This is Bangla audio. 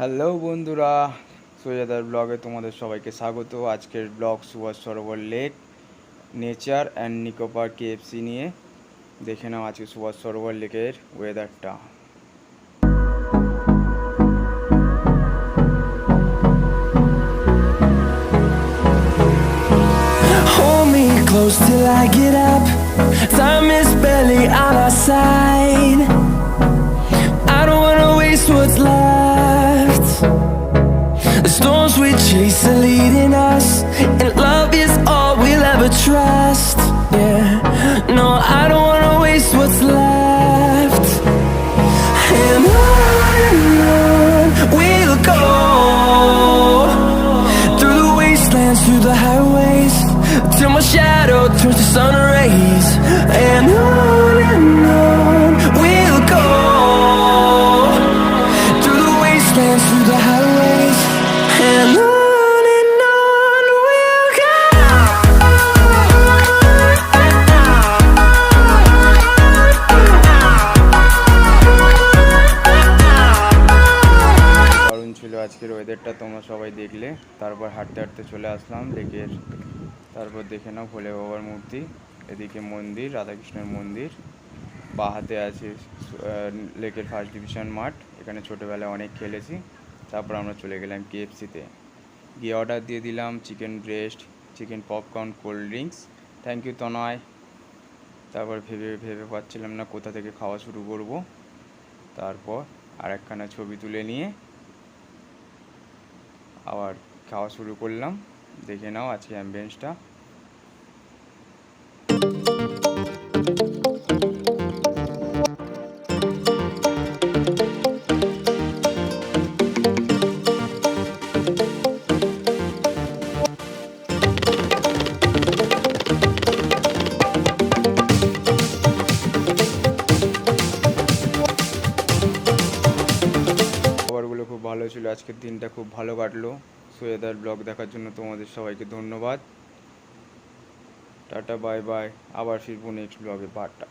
হ্যালো বন্ধুরা, সৈয়দার ব্লগে তোমাদের সবাইকে স্বাগত। আজকের blog Subhash Sarobar lake, nature and Nicobar KFC নিয়ে। দেখে নাও আজকে সুভাষ সরোবর লেকের ওয়েদারটা। Hold me close till I get up. Time is barely on our side. I don't wanna waste what's left. The storms we chase are leading us, and love is all we'll ever trust. Yeah, no, I don't wanna waste what's left. And on we'll go, through the wastelands, through the highways, till my shadow turns to sun rays. And on we'll go, through the wastelands, through the highways, and on we'll go. দারুণ ছিল আজকের ওয়েদারটা, তোমরা সবাই দেখলে। তারপর হাঁটতে হাঁটতে চলে আসলাম লেকের। তারপর দেখে নাও ভোলে বাবার মূর্তি, এদিকে মন্দির, রাধাকৃষ্ণের মন্দির, বাঁ হাতে আছে লেকের ফার্স্ট ডিভিশন মাঠ। এখানে ছোটোবেলায় অনেক খেলেছি। তারপর আমরা চলে গেলাম কেএফসিতে, গিয়ে অর্ডার দিয়ে দিলাম chicken breast, chicken popcorn, cold drinks. Thank you Tanay. তারপর ভেবে পাচ্ছিলাম না কোথা থেকে খাওয়া শুরু করব। তারপর আর একখানা ছবি তুলে নিয়ে আবার খাওয়া শুরু করলাম। দেখে নাও আজকে অ্যাম্বিয়েন্সটা। খাবারগুলো খুব ভালো ছিল, আজকের দিনটা খুব ভালো কাটলো। সৈয়দার ব্লগ দেখার জন্য তোমাদের সবাইকে ধন্যবাদ। টাটা, বাই বাই, আবার ফিরবো নেক্সট ব্লগে। বাটা।